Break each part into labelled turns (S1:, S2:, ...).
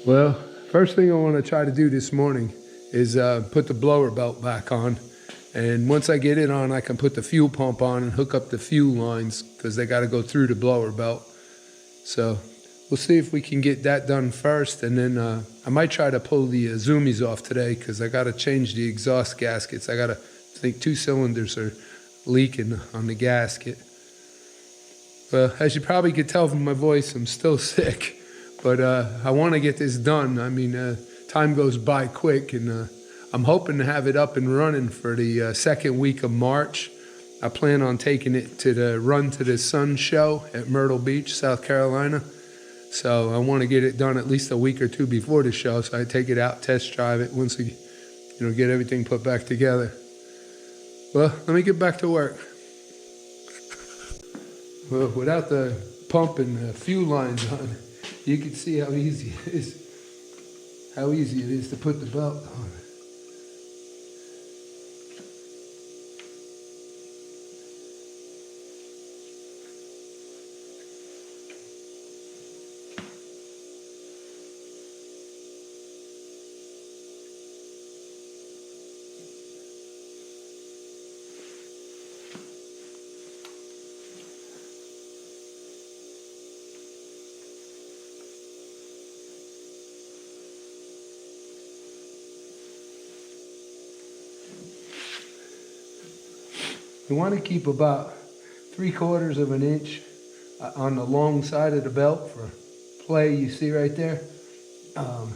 S1: Well, first thing I want to try to do this morning is put the blower belt back on. And once I get it on, I can put the fuel pump on and hook up the fuel lines because they got to go through the blower belt. So we'll see if we can get that done first. And then I might try to pull the zoomies off today because I got to change the exhaust gaskets. I think 2 cylinders are leaking on the gasket. Well, as you probably could tell from my voice, I'm still sick. But I want to get this done. I mean, time goes by quick, and I'm hoping to have it up and running for the second week of March. I plan on taking it to the Run to the Sun show at Myrtle Beach, South Carolina. So I want to get it done at least a week or two before the show, so I take it out, test drive it once we, get everything put back together. Well, let me get back to work. Well, without the pump and the fuel lines on, you can see how easy it is to put the belt on. You want to keep about 3/4 of an inch on the long side of the belt for play. You see right there? It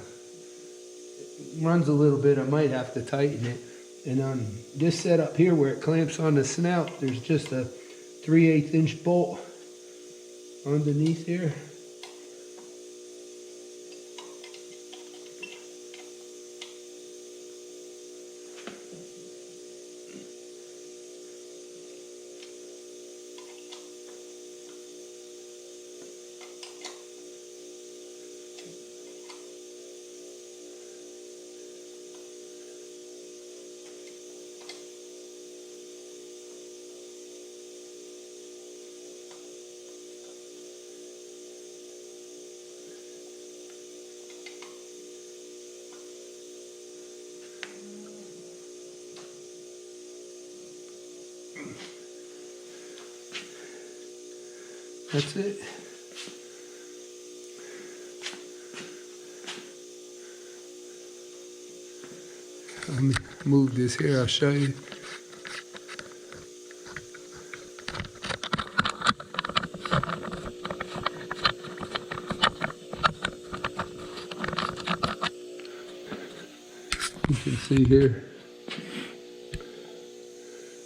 S1: runs a little bit. I might have to tighten it. And on this setup here where it clamps on the snout, there's just a 3/8 inch bolt underneath here. That's it. Let me move this here, I'll show you. You can see here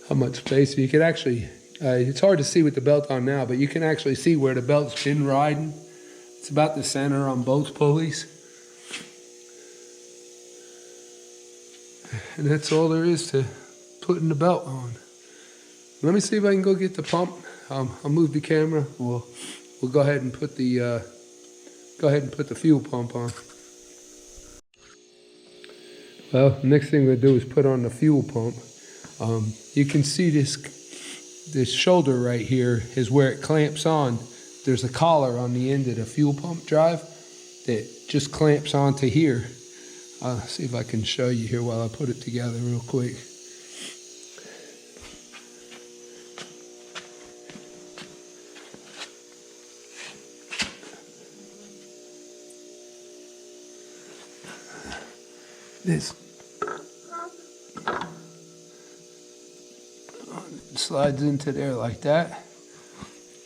S1: how much space. You can actually, it's hard to see with the belt on now, but you can actually see where the belt's been riding. It's about the center on both pulleys. And that's all there is to putting the belt on. Let me see if I can go get the pump. I'll move the camera. We'll go ahead and put the fuel pump on. Well, next thing we'll do is put on the fuel pump. You can see this shoulder right here is where it clamps on. There's a collar on the end of the fuel pump drive that just clamps onto here. See if I can show you here while I put it together real quick. This slides into there like that,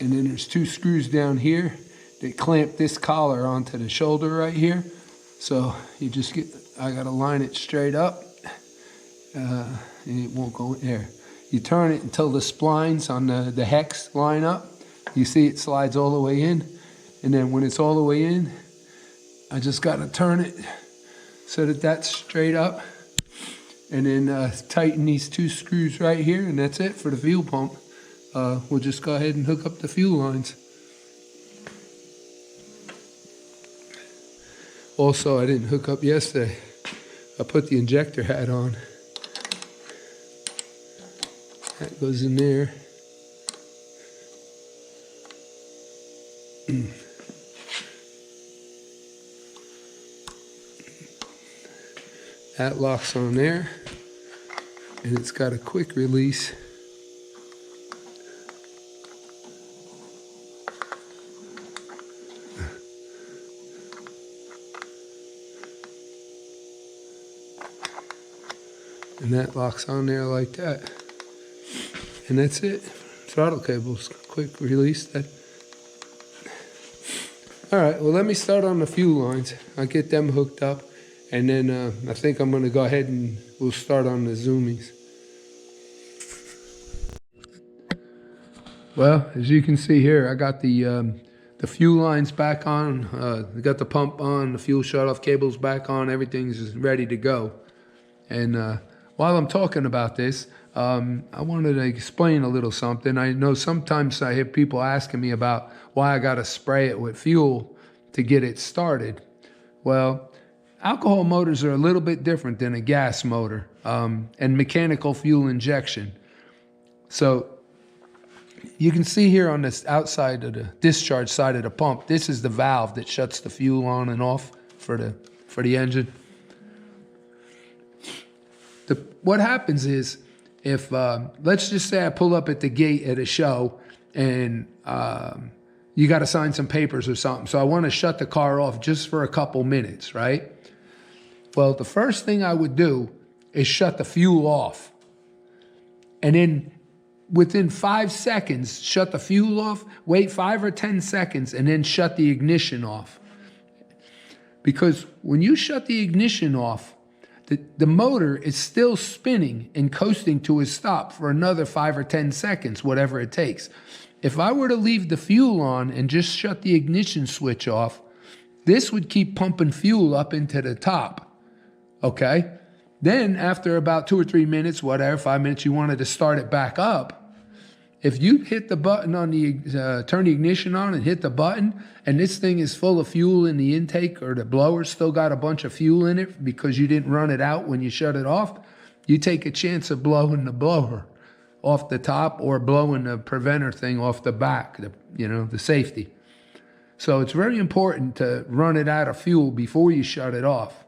S1: and then there's 2 screws down here that clamp this collar onto the shoulder right here. So you just I gotta line it straight up, and it won't go in there. You turn it until the splines on the hex line up. You see it slides all the way in, and then when it's all the way in, I just gotta turn it so that that's straight up, and then tighten these 2 screws right here, and that's it for the fuel pump. We'll just go ahead and hook up the fuel lines. Also, I didn't hook up yesterday. I put the injector hat on. That goes in there. That locks on there, and it's got a quick release. And that locks on there like that. And that's it. Throttle cables, quick release. All right, well, let me start on the fuel lines. I'll get them hooked up, and then I think I'm gonna go ahead and we'll start on the zoomies. Well, as you can see here, I got the fuel lines back on. I got the pump on, the fuel shut-off cables back on. Everything's ready to go. And while I'm talking about this, I wanted to explain a little something. I know sometimes I hear people asking me about why I got to spray it with fuel to get it started. Well, alcohol motors are a little bit different than a gas motor and mechanical fuel injection. So you can see here on this outside of the discharge side of the pump, this is the valve that shuts the fuel on and off for the engine. What happens is, if let's just say I pull up at the gate at a show and you got to sign some papers or something, so I want to shut the car off just for a couple minutes, right? Well, the first thing I would do is shut the fuel off, and then within 5 seconds shut the fuel off, wait 5 or 10 seconds, and then shut the ignition off. Because when you shut the ignition off, the motor is still spinning and coasting to a stop for another 5 or 10 seconds, whatever it takes. If I were to leave the fuel on and just shut the ignition switch off, this would keep pumping fuel up into the top, okay? Then after about 2 or 3 minutes, whatever, 5 minutes, you wanted to start it back up. If you hit the button on the, turn the ignition on and hit the button, and this thing is full of fuel in the intake, or the blower still got a bunch of fuel in it because you didn't run it out when you shut it off, you take a chance of blowing the blower off the top or blowing the preventer thing off the back, the safety. So it's very important to run it out of fuel before you shut it off.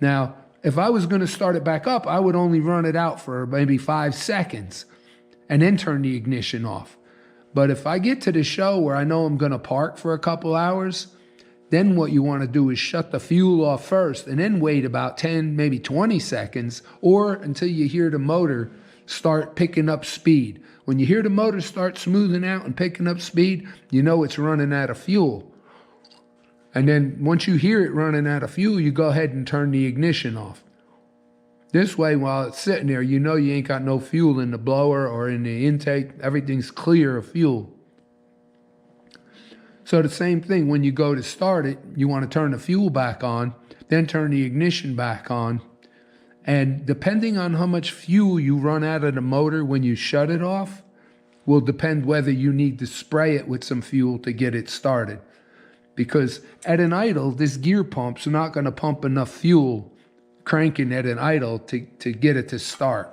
S1: Now, if I was going to start it back up, I would only run it out for maybe 5 seconds and then turn the ignition off. But if I get to the show where I know I'm gonna park for a couple hours, then what you wanna do is shut the fuel off first and then wait about 10, maybe 20 seconds, or until you hear the motor start picking up speed. When you hear the motor start smoothing out and picking up speed, you know it's running out of fuel. And then once you hear it running out of fuel, you go ahead and turn the ignition off. This way, while it's sitting there, you know you ain't got no fuel in the blower or in the intake. Everything's clear of fuel. So the same thing, when you go to start it, you want to turn the fuel back on, then turn the ignition back on. And depending on how much fuel you run out of the motor when you shut it off, will depend whether you need to spray it with some fuel to get it started. Because at an idle, this gear pump's not going to pump enough fuel cranking at an idle to get it to start.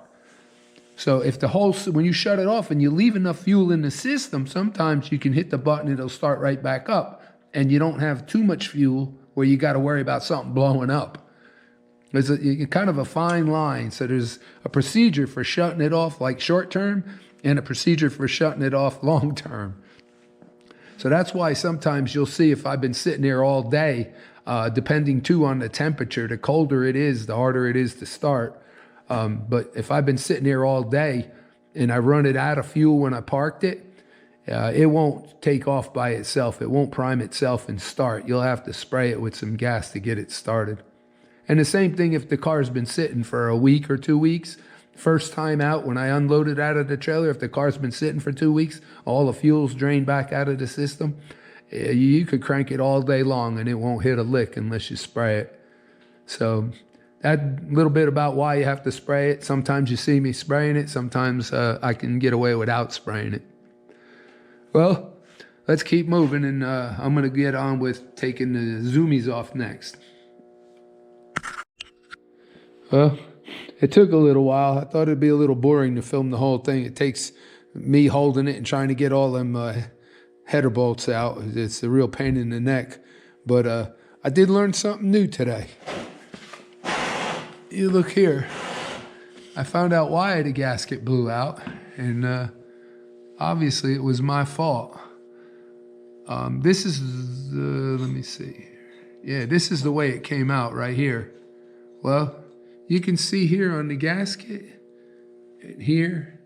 S1: So if when you shut it off and you leave enough fuel in the system, sometimes you can hit the button, it'll start right back up, and you don't have too much fuel where you got to worry about something blowing up. There's kind of a fine line. So there's a procedure for shutting it off like short term and a procedure for shutting it off long term. So that's why sometimes you'll see, if I've been sitting there all day, depending too on the temperature, the colder it is, the harder it is to start. But if I've been sitting here all day and I run it out of fuel when I parked it, it won't take off by itself. It won't prime itself and start. You'll have to spray it with some gas to get it started. And the same thing if the car's been sitting for a week or 2 weeks. First time out, when I unloaded out of the trailer, if the car's been sitting for 2 weeks, all the fuel's drained back out of the system, you could crank it all day long and it won't hit a lick unless you spray it. So that little bit about why you have to spray it. Sometimes you see me spraying it. Sometimes I can get away without spraying it. Well, let's keep moving, and I'm going to get on with taking the zoomies off next. Well, it took a little while. I thought it'd be a little boring to film the whole thing. It takes me holding it and trying to get all them header bolts out. It's a real pain in the neck. But I did learn something new today. you look here. I found out why the gasket blew out, and obviously it was my fault. This is let me see. Yeah, this is the way it came out right here. Well, you can see here on the gasket, and here,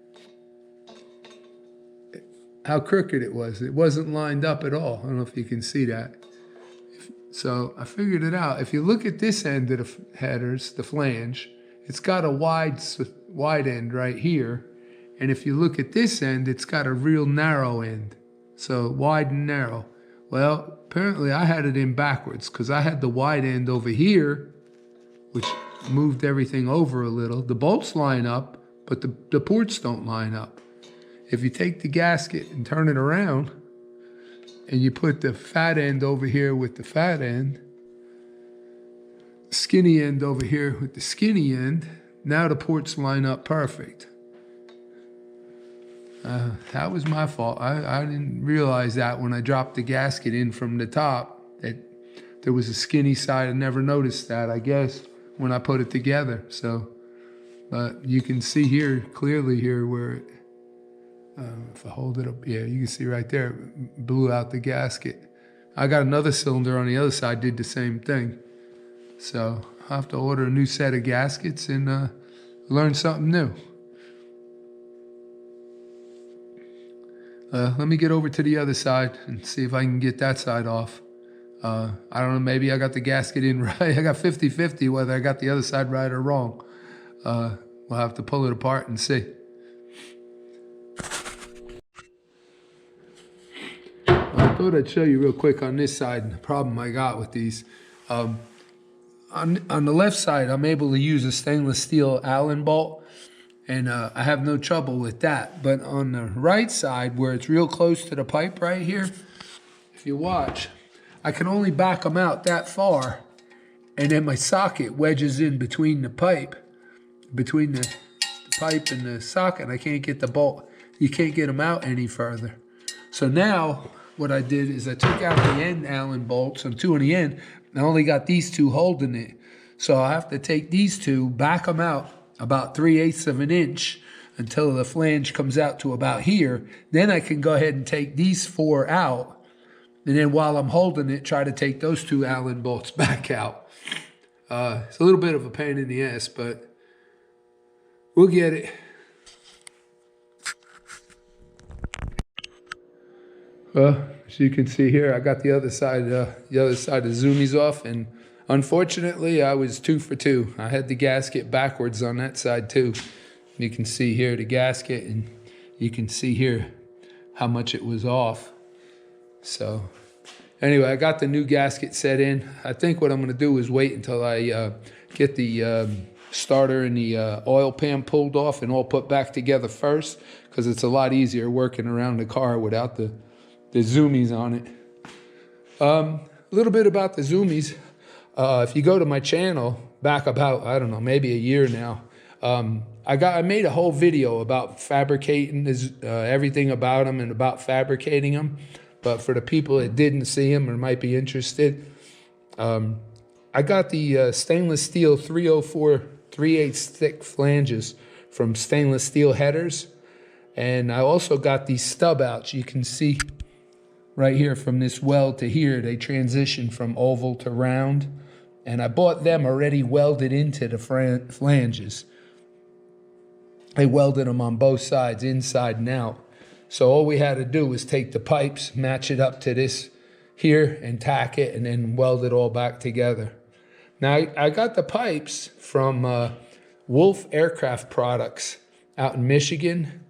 S1: how crooked it was. It wasn't lined up at all. I don't know if you can see that. So I figured it out. If you look at this end of the headers, the flange, it's got a wide end right here. And if you look at this end, it's got a real narrow end. So wide and narrow. Well, apparently I had it in backwards because I had the wide end over here, which moved everything over a little. The bolts line up, but the ports don't line up. If you take the gasket and turn it around, and you put the fat end over here with the fat end, skinny end over here with the skinny end, now the ports line up perfect. That was my fault. I didn't realize that when I dropped the gasket in from the top, that there was a skinny side. I never noticed that, I guess, when I put it together. So, but you can see here, clearly here where it, if I hold it up, yeah, you can see right there, it blew out the gasket. I got another cylinder on the other side, did the same thing. So I'll have to order a new set of gaskets and learn something new. Let me get over to the other side and see if I can get that side off. I don't know, maybe I got the gasket in right. I got 50-50 whether I got the other side right or wrong. We'll have to pull it apart and see. I thought I'd show you real quick on this side the problem I got with these. On the left side, I'm able to use a stainless steel Allen bolt, and I have no trouble with that. But on the right side, where it's real close to the pipe right here, if you watch, I can only back them out that far, and then my socket wedges in between the pipe, between the pipe and the socket. I can't get the bolt. You can't get them out any further. So now what I did is I took out the end Allen bolts, and two on the end. I only got these two holding it. So I have to take these two, back them out about 3/8 of an inch until the flange comes out to about here. Then I can go ahead and take these four out. And then while I'm holding it, try to take those two Allen bolts back out. It's a little bit of a pain in the ass, but we'll get it. Well, as you can see here, I got the other side of zoomies off, and unfortunately, I was 2 for 2. I had the gasket backwards on that side too. You can see here the gasket, and you can see here how much it was off. So anyway, I got the new gasket set in. I think what I'm going to do is wait until I get the starter and the oil pan pulled off and all put back together first, because it's a lot easier working around the car without the zoomies on it. A little bit about the zoomies. If you go to my channel back about, I don't know, maybe a year now, I made a whole video about fabricating everything about them and about fabricating them. But for the people that didn't see them or might be interested, I got the stainless steel 304 3/8 thick flanges from Stainless Steel Headers, and I also got these stub outs. You can see right here from this weld to here, they transition from oval to round. And I bought them already welded into the flanges. I welded them on both sides, inside and out. So all we had to do was take the pipes, match it up to this here, and tack it, and then weld it all back together. Now, I got the pipes from Wolf Aircraft Products out in Michigan.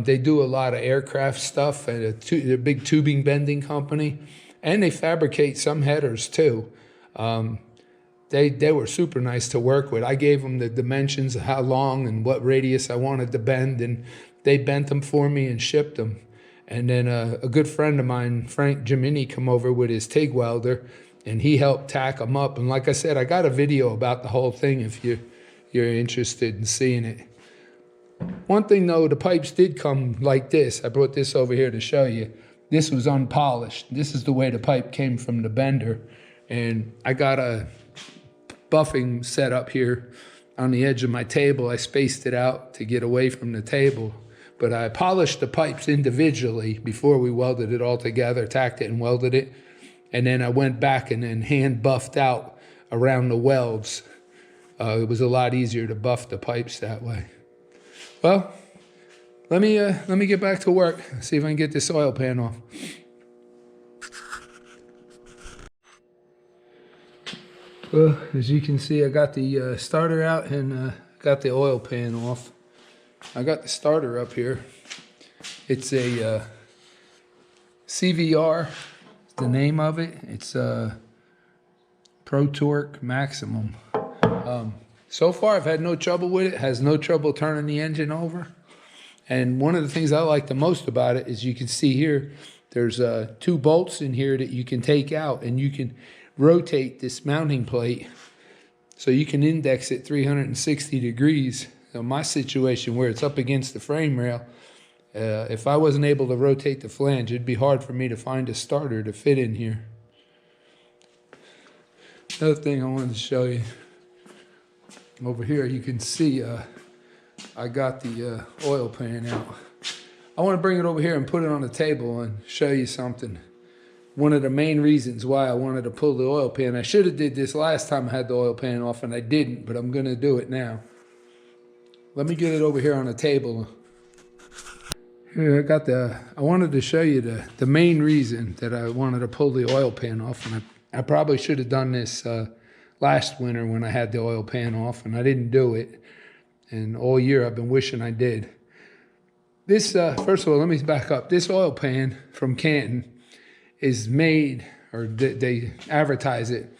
S1: They do a lot of aircraft stuff, and they're a big tubing bending company, and they fabricate some headers too. They were super nice to work with. I gave them the dimensions of how long and what radius I wanted to bend, and they bent them for me and shipped them. And then a good friend of mine, Frank Jimini, come over with his TIG welder, and he helped tack them up. And like I said, I got a video about the whole thing if you're interested in seeing it. One thing though, the pipes did come like this. I brought this over here to show you. This was unpolished. This is the way the pipe came from the bender. And I got a buffing set up here on the edge of my table. I spaced it out to get away from the table. But I polished the pipes individually before we welded it all together, tacked it and welded it. And then I went back and then hand buffed out around the welds. It was a lot easier to buff the pipes that way. Well, let me get back to work, see if I can get this oil pan off. Well, as you can see, I got the starter out and got the oil pan off. I got the starter up here. It's a CVR, the name of it. It's Pro Torque Maximum. So far, I've had no trouble with it. Has no trouble turning the engine over. And one of the things I like the most about it is you can see here, there's 2 bolts in here that you can take out, and you can rotate this mounting plate so you can index it 360 degrees. So my situation where it's up against the frame rail, if I wasn't able to rotate the flange, it'd be hard for me to find a starter to fit in here. Another thing I wanted to show you, over here you can see I got the oil pan out. I want to bring it over here and put it on the table and show you something. One of the main reasons why I wanted to pull the oil pan, I should have did this last time I had the oil pan off and I didn't, but I'm going to do it now. Let me get it over here on the table. Here, I wanted to show you the main reason that I wanted to pull the oil pan off, and I probably should have done this last winter when I had the oil pan off, and I didn't do it. And all year I've been wishing I did. This, first of all, let me back up. This oil pan from Canton is made, or they advertise it,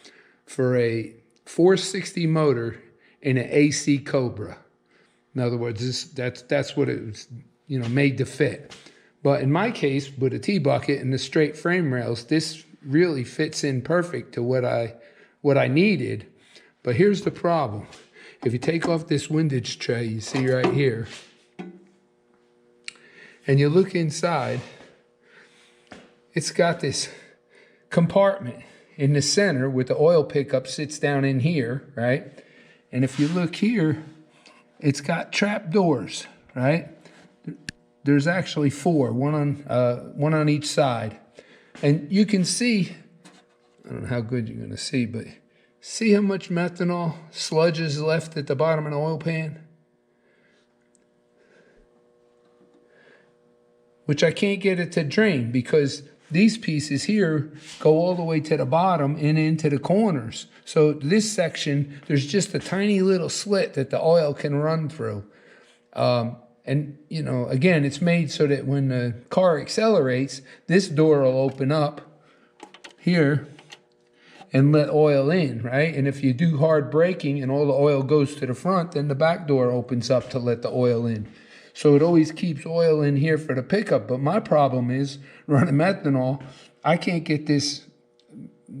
S1: for a 460 motor in an AC Cobra. In other words, that's what it was, made to fit. But in my case, with a T-bucket and the straight frame rails, this really fits in perfect to what I needed. But here's the problem. If you take off this windage tray you see right here, and you look inside, it's got this compartment in the center with the oil pickup sits down in here, right? And if you look here, it's got trap doors, right? There's actually 4, one on each side. And you can see, I don't know how good you're gonna see, but see how much methanol sludge is left at the bottom of the oil pan? Which I can't get it to drain because these pieces here go all the way to the bottom and into the corners. So this section, there's just a tiny little slit that the oil can run through. And, again, it's made so that when the car accelerates, this door will open up here and let oil in, right? And if you do hard braking and all the oil goes to the front, then the back door opens up to let the oil in. So it always keeps oil in here for the pickup. But my problem is running methanol. I can't get this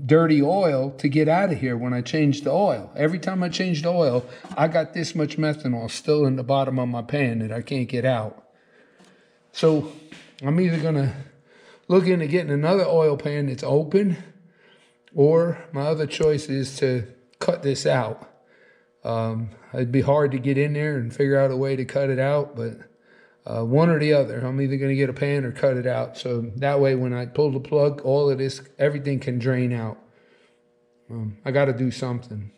S1: dirty oil to get out of here when I change the oil. Every time I change the oil, I got this much methanol still in the bottom of my pan that I can't get out. So I'm either going to look into getting another oil pan that's open, or my other choice is to cut this out. It'd be hard to get in there and figure out a way to cut it out, but one or the other. I'm either going to get a pan or cut it out. So that way when I pull the plug, all of this, everything can drain out. I got to do something.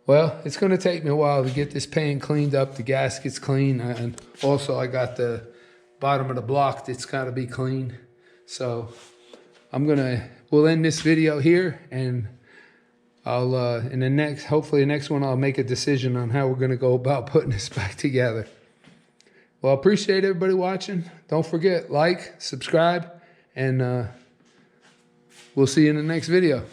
S1: Well, it's going to take me a while to get this pan cleaned up, the gaskets clean, and also I got the bottom of the block that's got to be clean. So we'll end this video here, and I'll hopefully the next one I'll make a decision on how we're going to go about putting this back together. Well, I appreciate everybody watching. Don't forget, like, subscribe, and we'll see you in the next video.